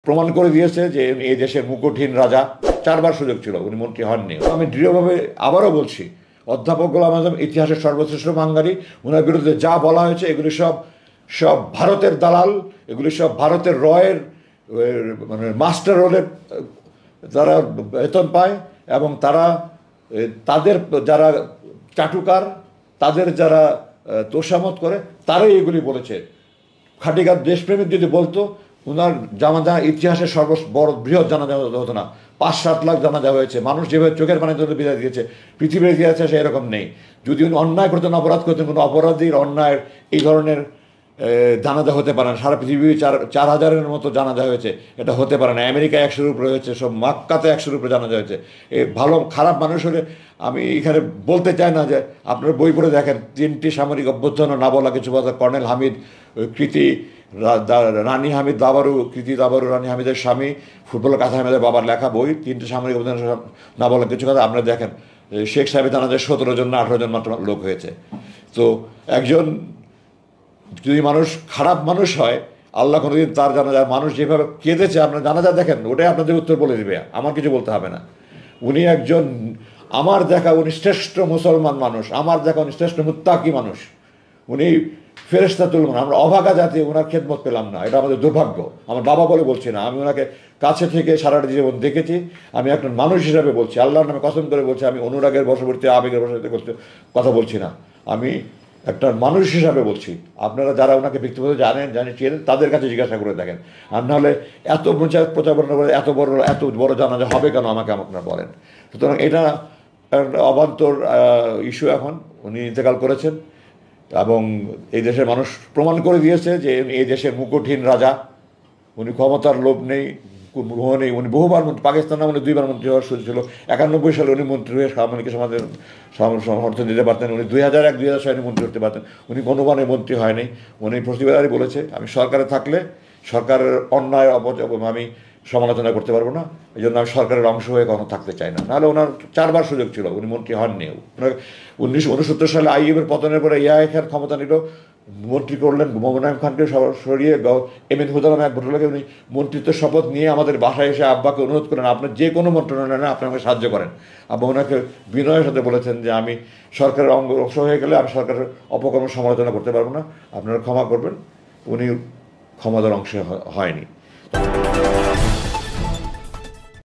প্রমাণ করে দিয়েছে যে এই দেশের মুকুটহীন রাজা। 4বার সুযোগ ছিল, উনি মন্ত্রী হননি। আমি দৃঢ়ভাবে আবারও বলছি, অধ্যাপক গোলাম আজম ইতিহাসের সর্বশ্রেষ্ঠ বাঙালি। ওনার বিরুদ্ধে যা বলা হয়েছে এগুলি সব সব ভারতের দালাল, এগুলি সব ভারতের রয়ের মানে মাস্টার রোলের তারা বেতন পায়, এবং তারা তাদের যারা চাটুকার, তাদের যারা তোষামত করে, তারাই এগুলি বলেছে। খাটিকার দেশপ্রেমিক যদি বলতো, ওনার জানাজা ইতিহাসের বড় বৃহৎ জানাজা হতো না। 5-7 লাখ জানাজা হয়েছে। মানুষ যেভাবে চোখের পানি ধরে বিদায় দিয়েছে, পৃথিবীর ইতিহাসে এরকম নেই। যদি উনি অন্যায় করতেন, অপরাধ করতেন, কোনো অপরাধীর অন্যায়ের এই ধরনের জানাজা হতে পারে না। সারা পৃথিবী 4,000-এর মতো জানাজা হয়েছে, এটা হতে পারে না। আমেরিকায় 100-এর উপরে হয়েছে, সব মাক্কাতে 100-এর উপরে জানাজা হয়েছে। ভালো খারাপ মানুষ হলে আমি এখানে বলতে চাই না যে আপনার বই পড়ে দেখেন, 3টি সামরিক অভ্যুত্থান না বলা কিছু কথা, কর্নেল হামিদ, কৃতি রানী হামিদ দাবারু, কৃতি দাবারু রানী হামিদের স্বামী, ফুটবলার কাঁথা হামিদের বাবার লেখা বই 3টি সামরিক অভ্যুত্থান না বলা কিছু কথা। আপনারা দেখেন শেখ সাহেবের জানাজায় 17 জন না 18 জন মাত্র লোক হয়েছে। তো একজন যদি মানুষ খারাপ মানুষ হয়, আল্লাহ কোনোদিন তার জানাজার মানুষ যেভাবে কেঁদেছে, আপনার জানাজা দেখেন, ওটাই আপনাদের উত্তর বলে দেবে, আমার কিছু বলতে হবে না। উনি একজন আমার দেখা উনি শ্রেষ্ঠ মুসলমান মানুষ, আমার দেখা উনি শ্রেষ্ঠ মুত্তাকি মানুষ। উনি ফেরেশতা তুলবেন। আমরা অভাগা জাতি ওনার খেদমত পেলাম না, এটা আমাদের দুর্ভাগ্য। আমার বাবা বলে বলছি না, আমি ওনাকে কাছে থেকে সারাটা জীবন দেখেছি। আমি একজন মানুষ হিসাবে বলছি, আল্লাহর নামে কসম করে বলছি, আমি অনুরাগের বশবর্তী আবেগের বশবর্তী করতে কথা বলছি না, আমি একটা মানুষ হিসাবে বলছি। আপনারা যারা ওনাকে ব্যক্তিগত চেনেন তাদের কাছে জিজ্ঞাসা করে দেখেন। আর নাহলে এত প্রচারণা করে এত বড় জানাজা হবে কেন আমাকে আপনারা বলেন। সুতরাং এটা অবান্তর ইস্যু। এখন উনি ইন্তেকাল করেছেন, এবং এই দেশের মানুষ প্রমাণ করে দিয়েছে যে এই দেশের মুকুটহীন রাজা। উনি ক্ষমতার লোভ নেই, নেই। উনি বহুবার পাকিস্তানে উনি 2বার মন্ত্রী হওয়ার সুযোগ ছিল। 91 সালে উনি মন্ত্রী হয়ে সামরিক সমাজের সমর্থন দিতে পারতেন। উনি 2001-2002 সালে মন্ত্রী হতে পারতেন। উনি কোনোবারে মন্ত্রী হয়নি। উনি প্রতিবারই বলেছে, আমি সরকারে থাকলে সরকারের অন্যায় আমি সমালোচনা করতে পারবো না, এই জন্য আমি সরকারের অংশ হয়ে কখনো থাকতে চাই না। নাহলে ওনার 4বার সুযোগ ছিল, উনি মন্ত্রী হননি। 1969 সালে আইএমের পতনের পরে ইয়াহিয়া খান ক্ষমতা নিল, মন্ত্রী করলেন মোমেন খানকে সরিয়ে এম এন হুদালাম এক ভদ্রলোকে উনি মন্ত্রিত্বের শপথ নিয়ে আমাদের বাসায় এসে আব্বাকে অনুরোধ করেন, আপনার যে কোনো মন্ত্রণালয়ে আপনি আমাকে সাহায্য করেন। আব্বা ওনাকে বিনয়ের সাথে বলেছেন যে আমি সরকারের অংশ হয়ে গেলে আমি সরকারের অপকর্ম সমালোচনা করতে পারবো না, আপনারা ক্ষমা করবেন। উনি ক্ষমতার অংশ হয়নি।